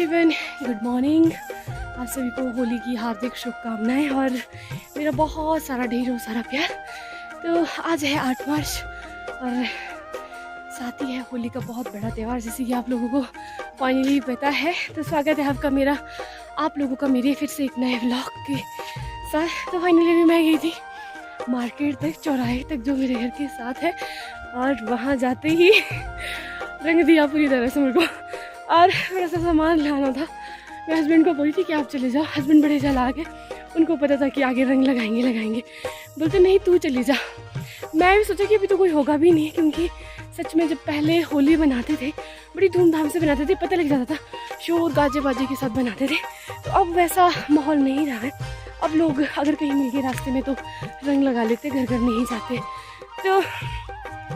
Everyone, good morning. आप सभी को होली की हार्दिक शुभकामनाएं और मेरा बहुत सारा ढेरों सारा प्यार। तो आज है 8 मार्च और साथ ही है होली का बहुत बड़ा त्यौहार, जैसे कि आप लोगों को फाइनली पता है। तो स्वागत है आपका आप लोगों का मेरे फिर से एक नए व्लॉग के साथ। तो फाइनली भी मैं गई थी मार्केट तक, चौराहे तक जो मेरे घर के साथ है, और वहाँ जाते ही रंग दिया पूरी तरह से मेरे को। और थोड़ा सा सामान लाना था, मैं हस्बैंड को बोली थी कि आप चले जाओ। हस्बैंड बड़े चला के, उनको पता था कि आगे रंग लगाएंगे। बोलते नहीं तू चली जा। मैं भी सोचा कि अभी तो कोई होगा भी नहीं, क्योंकि सच में जब पहले होली बनाते थे बड़ी धूमधाम से बनाते थे, पता लग जाता था, शोर गाजे बाजे के साथ बनाते थे। तो अब वैसा माहौल नहीं रहा है। अब लोग अगर कहीं मिल गए रास्ते में तो रंग लगा लेते, घर घर नहीं जाते। तो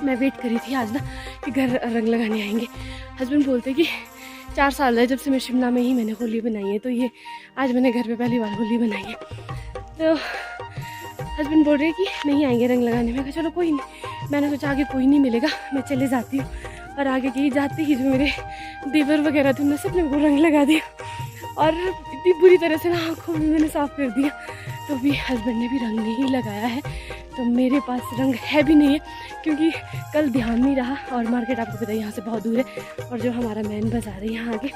मैं वेट करी थी आज ना कि घर रंग लगाने आएंगे। हस्बैंड बोलते कि 4 साल है जब से मैं शिमला में ही मैंने होली बनाई है, तो ये आज मैंने घर पे पहली बार होली बनाई है। तो हस्बैंड बोल रहे कि नहीं आएंगे रंग लगाने। मैं कहा चलो कोई नहीं। मैंने सोचा आगे कोई नहीं मिलेगा, मैं चले जाती हूँ। और आगे के जाते ही जो मेरे देवर वगैरह थे, उन्होंने सबने को रंग लगा दिया और इतनी बुरी तरह से ना आँखों में मैंने साफ़ कर दिया। तो भी हस्बैंड ने भी रंग नहीं लगाया है, तो मेरे पास रंग है भी नहीं है, क्योंकि कल ध्यान नहीं रहा। और मार्केट आपको पता है यहाँ से बहुत दूर है, और जो हमारा मेन बाज़ार है यहाँ आगे,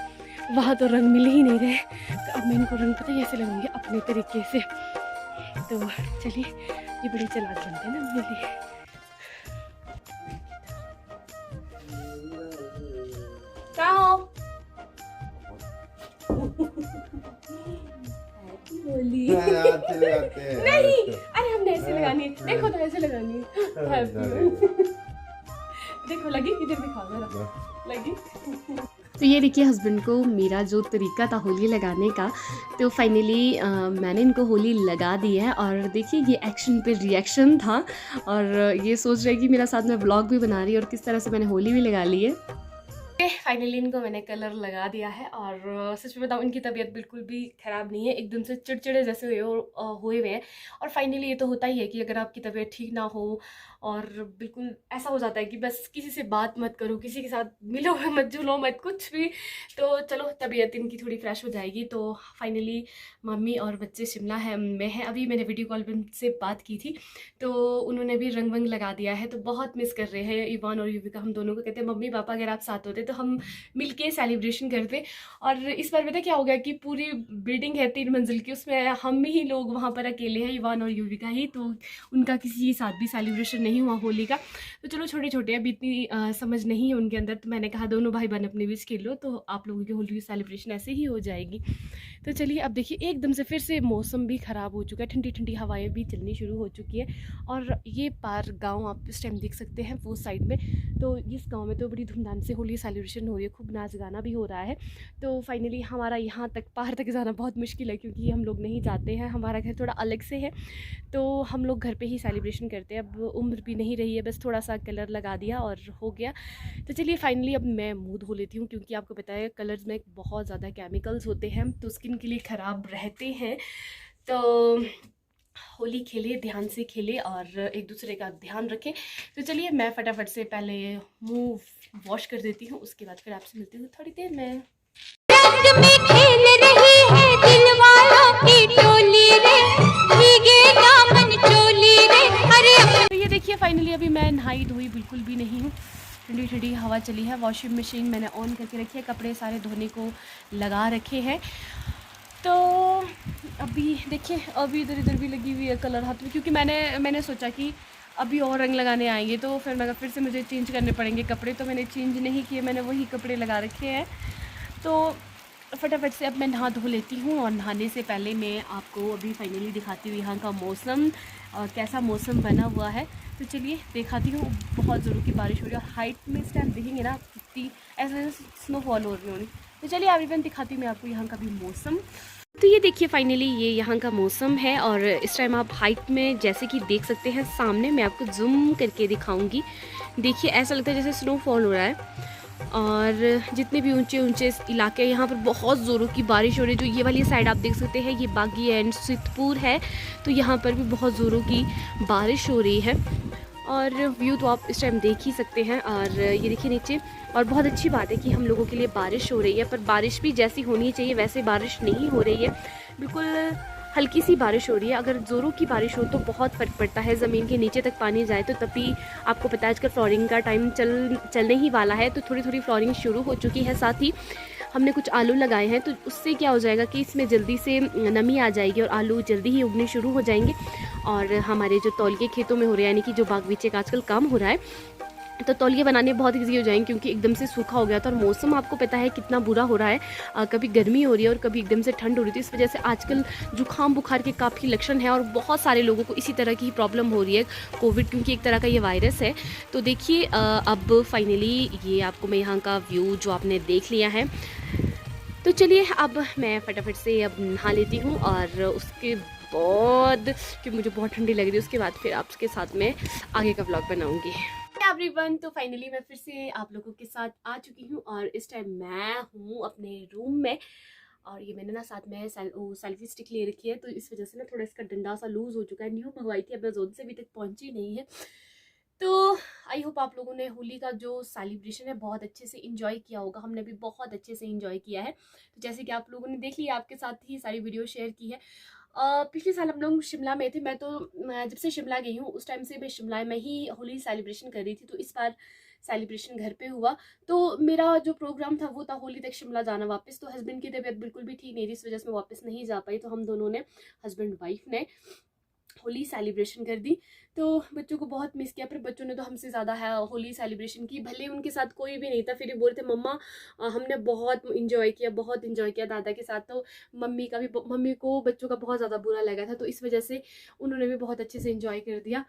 वहाँ तो रंग मिल ही नहीं रहे। तो अब मैं इनको रंग पता कैसे लगाऊंगी, अपने तरीके से। तो चलिए, ये बड़ी चालाक बनते हैं ना मेरे लिए। क्या हो होली नहीं, अरे हमने ऐसे लगानी है, देखो तो ऐसे लगानी है। देखो लगी, इधर दिखाओ जरा, लगी। तो ये देखिए हस्बैंड को मेरा जो तरीका था होली लगाने का, तो फाइनली मैंने इनको होली लगा दी है। और देखिए ये एक्शन पे रिएक्शन था, और ये सोच रहे कि मेरा साथ में व्लॉग भी बना रही है और किस तरह से मैंने होली भी लगा ली है। फाइनली इनको मैंने कलर लगा दिया है, और सच में बताऊँ इनकी तबीयत बिल्कुल भी ख़राब नहीं है, एकदम से चिड़चिड़े जैसे हुए हैं। और फाइनली ये तो होता ही है कि अगर आपकी तबीयत ठीक ना हो और बिल्कुल ऐसा हो जाता है कि बस किसी से बात मत करो, किसी के साथ मिलो मत, जुलो मत, कुछ भी। तो चलो तबीयत इनकी थोड़ी फ्रेश हो जाएगी। तो फाइनली मम्मी और बच्चे शिमला है में है। अभी मैंने वीडियो कॉल पर से बात की थी, तो उन्होंने भी रंग वंग लगा दिया है। तो बहुत मिस कर रहे हैं इवान और युविका, हम दोनों को। कहते हैं मम्मी पापा अगर आप साथ होते तो हम मिलके सेलिब्रेशन करते। और इस बार पता क्या हो गया कि पूरी बिल्डिंग है 3 मंजिल की, उसमें हम ही लोग वहाँ पर अकेले हैं, इवान और युविका ही। तो उनका किसी के साथ भी सेलिब्रेशन नहीं हुआ होली का। तो चलो छोटे छोटे अभी इतनी समझ नहीं है उनके अंदर। तो मैंने कहा दोनों भाई बहन अपने विश खेल लो, तो आप लोगों की होली की सेलिब्रेशन ऐसे ही हो जाएगी। तो चलिए, अब देखिए एकदम से फिर से मौसम भी ख़राब हो चुका है, ठंडी ठंडी हवाएं भी चलनी शुरू हो चुकी है। और ये पार गांव आप इस टाइम देख सकते हैं वो साइड में। तो इस गांव में तो बड़ी धूमधाम से होली सेलिब्रेशन हो रही है, खूब नाच गाना भी हो रहा है। तो फाइनली हमारा यहाँ तक पार तक जाना बहुत मुश्किल है, क्योंकि हम लोग नहीं जाते हैं, हमारा घर थोड़ा अलग से है। तो हम लोग घर पे ही सेलिब्रेशन करते हैं। अब उम्र भी नहीं रही है, बस थोड़ा सा कलर लगा दिया और हो गया। तो चलिए फाइनली अब मैं मुँह धो लेती हूँ, क्योंकि आपको पता है कलर्स में बहुत ज़्यादा केमिकल्स होते हैं, तो स्किन के लिए ख़राब रहते हैं। तो होली खेले, ध्यान से खेले और एक दूसरे का ध्यान रखें। तो चलिए मैं फटाफट से पहले मुंह वॉश कर देती हूँ, उसके बाद फिर आपसे मिलती हूँ थोड़ी देर में। रंग में खेल रही है दिल वालों की टोली रे, भीगे दामन चोली रे। अरे तो ये देखिए फाइनली अभी मैं नहाई धोई बिल्कुल भी नहीं हूँ, ठंडी ठंडी हवा चली है। वॉशिंग मशीन मैंने ऑन करके रखी है, कपड़े सारे धोने को लगा रखे हैं। तो अभी देखिए, अभी इधर इधर भी लगी हुई है कलर हाथ में, क्योंकि मैंने सोचा कि अभी और रंग लगाने आएंगे तो फिर से मुझे चेंज करने पड़ेंगे कपड़े। तो मैंने चेंज नहीं किए, मैंने वही कपड़े लगा रखे हैं। तो फटाफट से अब मैं नहा धो लेती हूँ। और नहाने से पहले मैं आपको अभी फाइनली दिखाती हूँ यहाँ का मौसम, कैसा मौसम बना हुआ है। तो चलिए दिखाती हूँ। बहुत ज़ोरों की बारिश हो रही है, और हाइट में इस टाइम देखेंगे ना कितनी ऐसे स्नोफॉल हो रही होनी। तो चलिए अभी दिखाती हूँ मैं आपको यहाँ का भी मौसम। तो ये देखिए फाइनली ये यहाँ का मौसम है, और इस टाइम आप हाइट में जैसे कि देख सकते हैं सामने, मैं आपको जूम करके दिखाऊंगी। देखिए ऐसा लगता है जैसे स्नोफॉल हो रहा है। और जितने भी ऊंचे ऊंचे इलाके हैं यहाँ पर बहुत ज़ोरों की बारिश हो रही है। जो ये वाली साइड आप देख सकते हैं, ये बागी एंड सिद्धपुर है, तो यहाँ पर भी बहुत ज़ोरों की बारिश हो रही है। और व्यू तो आप इस टाइम देख ही सकते हैं। और ये देखिए नीचे, और बहुत अच्छी बात है कि हम लोगों के लिए बारिश हो रही है, पर बारिश भी जैसी होनी चाहिए वैसे बारिश नहीं हो रही है, बिल्कुल हल्की सी बारिश हो रही है। अगर ज़ोरों की बारिश हो तो बहुत फ़र्क पड़ता है, ज़मीन के नीचे तक पानी जाए तो तभी आपको पता है आजकल फ्लोरिंग का टाइम चलने ही वाला है, तो थोड़ी थोड़ी फ्लोरिंग शुरू हो चुकी है। साथ ही हमने कुछ आलू लगाए हैं, तो उससे क्या हो जाएगा कि इसमें जल्दी से नमी आ जाएगी और आलू जल्दी ही उगने शुरू हो जाएंगे। और हमारे जो तौलिए खेतों में हो रहे हैं, यानी कि जो बागीचे का आजकल काम हो रहा है, तो तौलिए बनाने बहुत ईजी हो जाएंगे, क्योंकि एकदम से सूखा हो गया था और मौसम आपको पता है कितना बुरा हो रहा है। कभी गर्मी हो रही है और कभी एकदम से ठंड हो रही थी। इस वजह से आजकल जुकाम बुखार के काफ़ी लक्षण हैं और बहुत सारे लोगों को इसी तरह की प्रॉब्लम हो रही है, कोविड क्योंकि एक तरह का ये वायरस है। तो देखिए अब फाइनली ये आपको मैं यहाँ का व्यू जो आपने देख लिया है, तो चलिए अब मैं फटाफट से अब नहा लेती हूँ और उसके बाद, कि मुझे बहुत ठंडी लग रही है, उसके बाद फिर आपके साथ में आगे का व्लॉग बनाऊंगी। एवरीवन, तो फाइनली मैं फिर से आप लोगों के साथ आ चुकी हूँ और इस टाइम मैं हूँ अपने रूम में। और ये मैंने ना साथ में सेल्फी स्टिक ले रखी है, तो इस वजह से ना थोड़ा इसका डंडा सा लूज हो चुका है। न्यू मंगवाई थी, अमेज़ोन से अभी तक पहुंची नहीं है। तो आई होप आप लोगों ने होली का जो सेलिब्रेशन है बहुत अच्छे से इंजॉय किया होगा। हमने भी बहुत अच्छे से इंजॉय किया है। तो जैसे कि आप लोगों ने देख लिया, आपके साथ ही सारी वीडियो शेयर की है। पिछले साल हम लोग शिमला में थे। मैं जब से शिमला गई हूँ उस टाइम से मैं शिमला में ही होली सेलिब्रेशन कर रही थी, तो इस बार सेलिब्रेशन घर पे हुआ। तो मेरा जो प्रोग्राम था वो था होली तक शिमला जाना वापस। तो हस्बैंड की तबीयत बिल्कुल भी ठीक नहीं थी, इस वजह से मैं वापस नहीं जा पाई। तो हम दोनों ने, हस्बैंड वाइफ ने, होली सेलिब्रेशन कर दी। तो बच्चों को बहुत मिस किया, पर बच्चों ने तो हमसे ज़्यादा है होली सेलिब्रेशन की। भले उनके साथ कोई भी नहीं था, फिर ये बोल रहे थे मम्मा हमने बहुत इंजॉय किया दादा के साथ। तो मम्मी को बच्चों का बहुत ज़्यादा बुरा लगा था, तो इस वजह से उन्होंने भी बहुत अच्छे से इंजॉय कर दिया।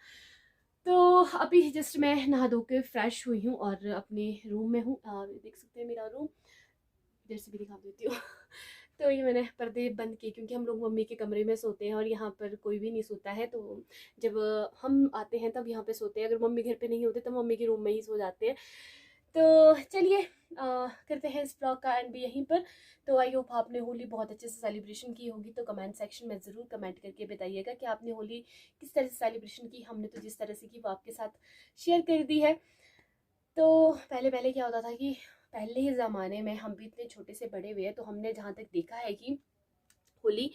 तो अभी जस्ट मैं नहा धो के फ्रेश हुई हूँ और अपने रूम में हूँ। देख सकते हैं मेरा रूम, इधर से भी दिखा देती हूँ। तो ये मैंने पर्दे बंद किए, क्योंकि हम लोग मम्मी के कमरे में सोते हैं और यहाँ पर कोई भी नहीं सोता है। तो जब हम आते हैं तब यहाँ पे सोते हैं, अगर मम्मी घर पे नहीं होते तो मम्मी के रूम में ही सो जाते हैं। तो चलिए करते हैं इस ब्लॉग का एंड भी यहीं पर। तो आई होप आपने होली बहुत अच्छे से सेलिब्रेशन की होगी। तो कमेंट सेक्शन में ज़रूर कमेंट करके बताइएगा कि आपने होली किस तरह से सेलिब्रेशन की। हमने तो जिस तरह से की वो आपके साथ शेयर कर दी है। तो पहले क्या होता था कि पहले ही ज़माने में, हम भी इतने छोटे से बड़े हुए हैं, तो हमने जहाँ तक देखा है कि होली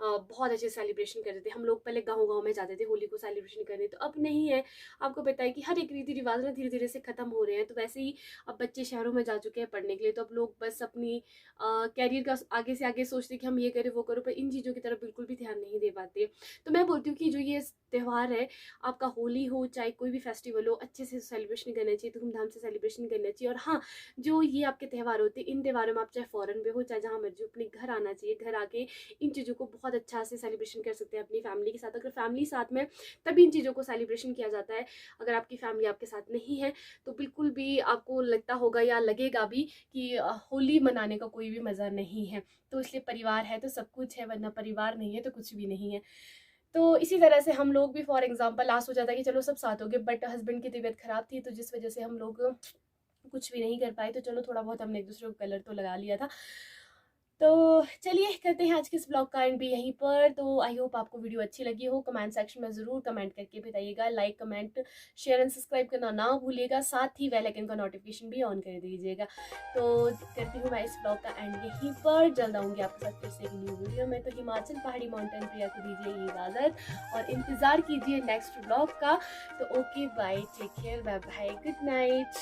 बहुत अच्छे सेलिब्रेशन करते थे। हम लोग पहले गांव में जाते थे होली को सेलिब्रेशन करने, तो अब नहीं है। आपको पता है कि हर एक रीति रिवाज ना धीरे धीरे से ख़त्म हो रहे हैं। तो वैसे ही अब बच्चे शहरों में जा चुके हैं पढ़ने के लिए, तो अब लोग बस अपनी कैरियर का आगे से आगे सोचते कि हम ये करें वो करो, पर इन चीज़ों की तरफ बिल्कुल भी ध्यान नहीं दे पाते। तो मैं बोलती हूँ कि जो ये त्यौहार है, आपका होली हो चाहे कोई भी फेस्टिवल हो, अच्छे से सेलिब्रेशन करना चाहिए, धूमधाम से सेलिब्रेशन करना चाहिए। और हाँ, जो ये आपके त्यौहार होते हैं, इन त्यौहारों में आप चाहे फ़ॉरेन में हो चाहे जहाँ मर्जी हो, अपने घर आना चाहिए। घर आके इन चीज़ों को बहुत अच्छा से सेलिब्रेशन कर सकते हैं अपनी फैमिली के साथ। अगर फैमिली साथ में, तभी इन चीज़ों को सेलिब्रेशन किया जाता है। अगर आपकी फैमिली आपके साथ नहीं है तो बिल्कुल भी आपको लगता होगा या लगेगा भी कि होली मनाने का कोई भी मज़ा नहीं है। तो इसलिए परिवार है तो सब कुछ है, वरना परिवार नहीं है तो कुछ भी नहीं है। तो इसी तरह से हम लोग भी, फॉर एग्जांपल, लास्ट हो जाता है कि चलो सब साथ हो गए, बट हस्बैंड की तबीयत ख़राब थी, तो जिस वजह से हम लोग कुछ भी नहीं कर पाए। तो चलो थोड़ा बहुत हमने एक दूसरे को कलर तो लगा लिया था। तो चलिए करते हैं आज के इस ब्लॉग का एंड भी यहीं पर। तो आई होप आपको वीडियो अच्छी लगी हो। कमेंट सेक्शन में ज़रूर कमेंट करके बताइएगा। Like, comment, share and subscribe करना ना भूलिएगा। साथ ही बेल आइकन का नोटिफिकेशन भी ऑन कर दीजिएगा। तो करती हूँ मैं इस ब्लॉग का एंड यहीं पर। जल्द आऊँगी आपके साथ फिर से एक न्यू वीडियो में। तो हिमाचल पहाड़ी माउंटेन प्रिया को दीजिए इजाज़त और इंतज़ार कीजिए नेक्स्ट ब्लॉग का। तो okay, bye, take care, bye bye, good night.